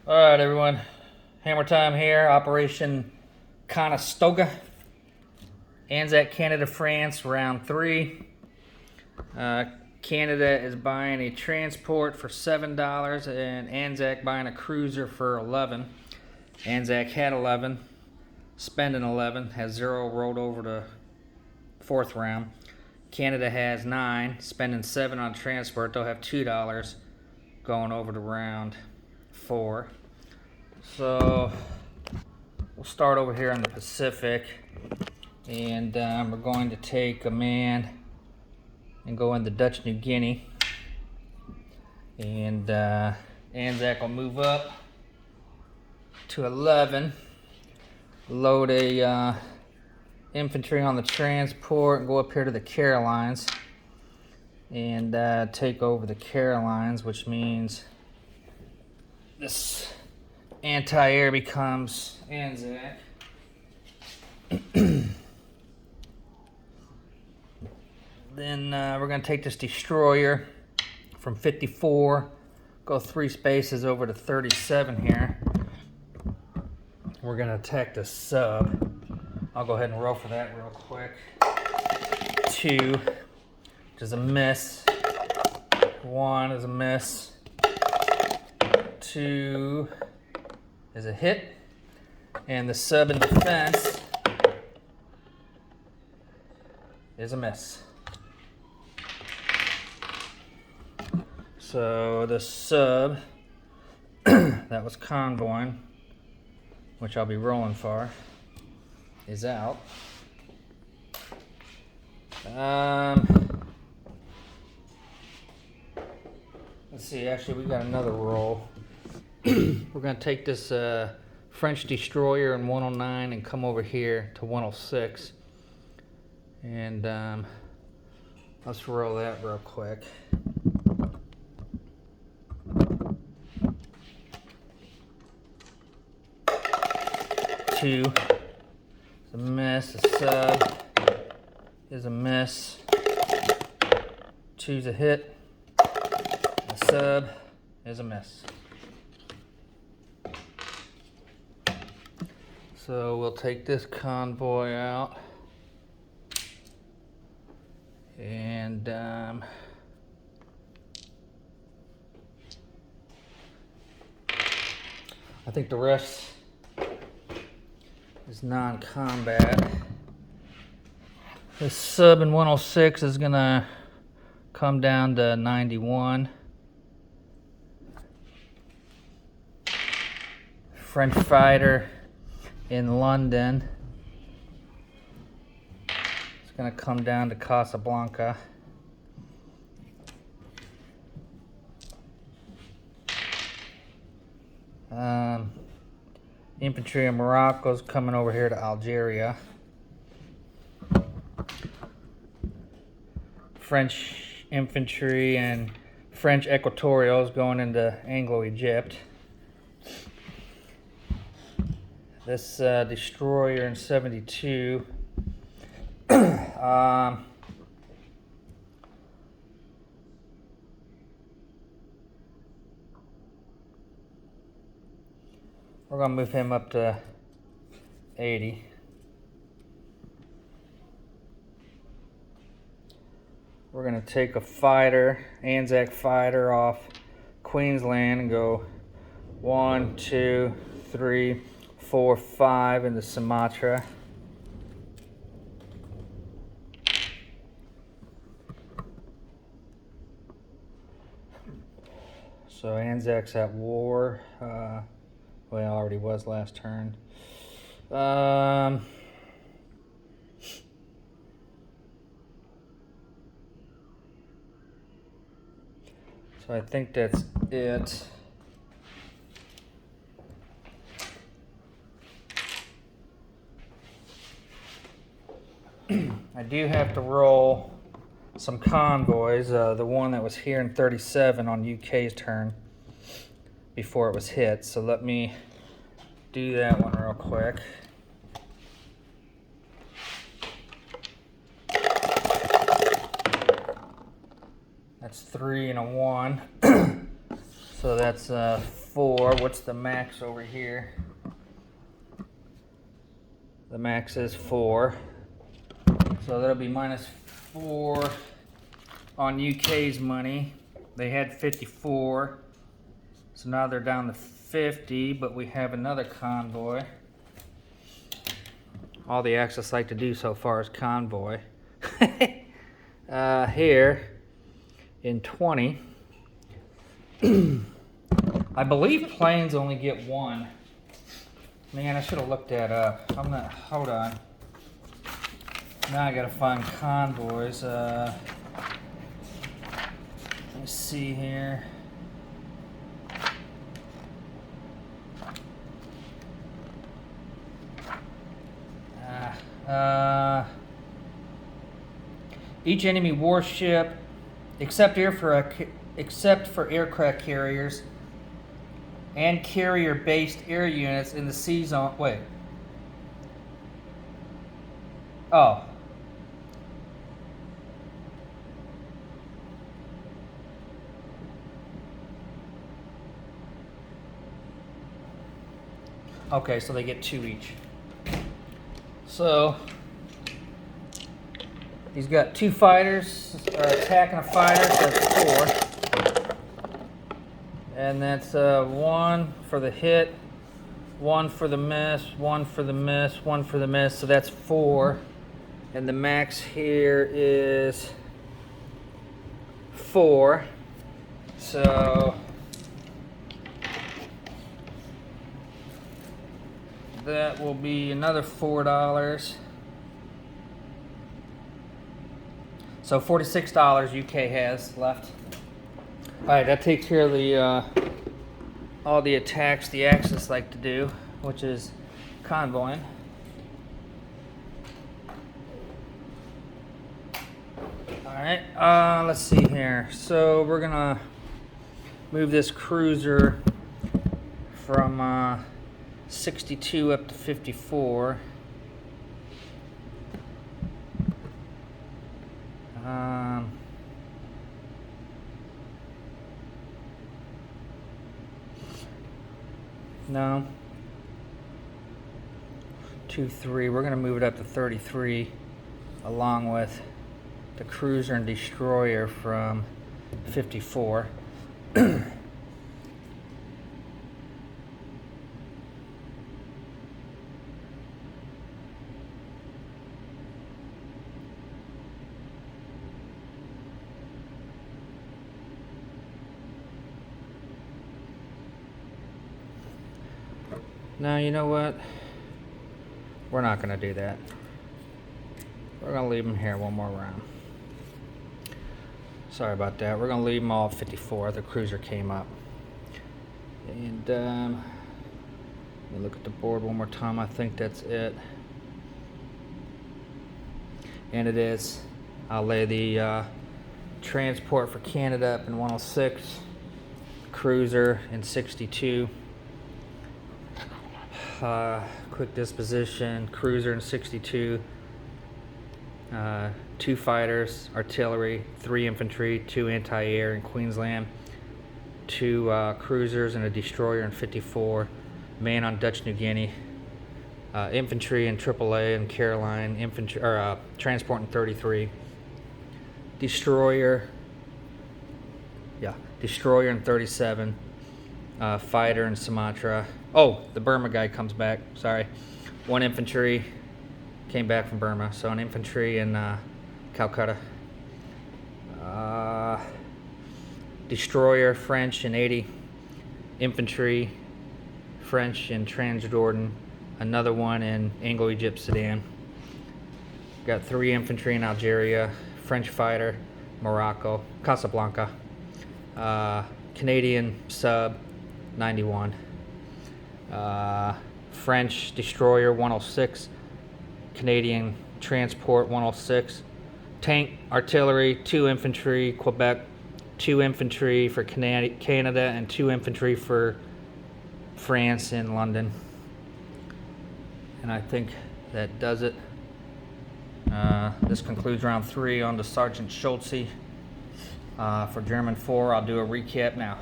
All right, everyone. Hammer time here. Operation Konigstiger. Anzac, Canada, France, round 3. Canada is buying a transport for $7 and Anzac buying a cruiser for 11. Anzac had 11, spending 11, has 0 rolled over to 4th round. Canada has 9, spending 7 on transport. They'll have $2 going over to round 4. So we'll start over here in the Pacific, and we're going to take a man and go into Dutch New Guinea, and Anzac will move up to 11, load a infantry on the transport, and go up here to the Carolines and take over the Carolines, which means this anti-air becomes Anzac. Then we're going to take this destroyer from 54, go 3 spaces over to 37 here. We're going to attack the sub. I'll go ahead and roll for that real quick. 2, which is a miss. 1 is a miss. 2 is a hit. And the sub in defense is a miss. So the sub that was convoying, which I'll be rolling for, is out. Let's see, actually we got another roll. We're going to take this French destroyer in 109 and come over here to 106. And let's roll that real quick. 2 is a miss. A sub is a miss. 2's a hit. A sub is a miss. So we'll take this convoy out, and I think the rest is non-combat. This sub in 106 is gonna come down to 91. French fighter in London, it's gonna come down to Casablanca. Infantry in Morocco is coming over here to Algeria. French infantry and French Equatorials going into Anglo-Egypt. This destroyer in 72. We're going to move him up to 80. We're going to take a fighter, Anzac fighter, off Queensland and go 1, 2, 3, 4, 5 into Sumatra. So Anzac's at war. Well, already was last turn. So I think that's it. I do have to roll some convoys. The one that was here in 37 on UK's turn before it was hit. So let me do that one real quick. That's 3 and a 1. So that's 4. What's the max over here? The max is 4. So that'll be -4 on UK's money. They had 54. So now they're down to 50, but we have another convoy. All the Axis like to do so far is convoy. Here in 20. I believe planes only get 1. Man, I should have looked that up. I'm not, hold on. Now I gotta find convoys. Let me see here. Each enemy warship, except for aircraft carriers and carrier-based air units in the sea zone. Wait. Oh. Okay, so they get 2 each. So he's got 2 fighters attacking a fighter, so that's 4. And that's 1 for the hit, 1 for the miss, 1 for the miss, 1 for the miss, so that's 4. And the max here is 4. So that will be another $4. So $46 UK has left. All right, that takes care of the all the attacks the Axis like to do, which is convoying. All right, let's see here. So we're gonna move this cruiser from 62 up to 54. No. 2, 3. We're going to move it up to 33, along with the cruiser and destroyer from 54. Now, you know what? We're not going to do that. We're going to leave them here one more round. Sorry about that. We're going to leave them all at 54. The cruiser came up. And let me look at the board one more time. I think that's it. And it is. I'll lay the transport for Canada up in 106. Cruiser in 62. Quick disposition, cruiser in 62, 2 fighters, artillery, 3 infantry, 2 anti-air in Queensland, 2 cruisers and a destroyer in 54, man on Dutch New Guinea, infantry in AAA in Caroline, infantry or transport in 33, destroyer in 37, fighter in Sumatra. Oh, the Burma guy comes back. Sorry. 1 infantry came back from Burma. So an infantry in Calcutta. Destroyer French in 80. Infantry French in Transjordan. Another one in Anglo-Egypt, Sudan. Got 3 infantry in Algeria. French fighter, Morocco, Casablanca. Canadian sub, 91. French destroyer 106, Canadian transport 106, tank, artillery, 2 infantry, Quebec, 2 infantry for Canada, and 2 infantry for France in London. And I think that does it. This concludes round 3 on to Sergeant Schultze. For German 4, I'll do a recap now.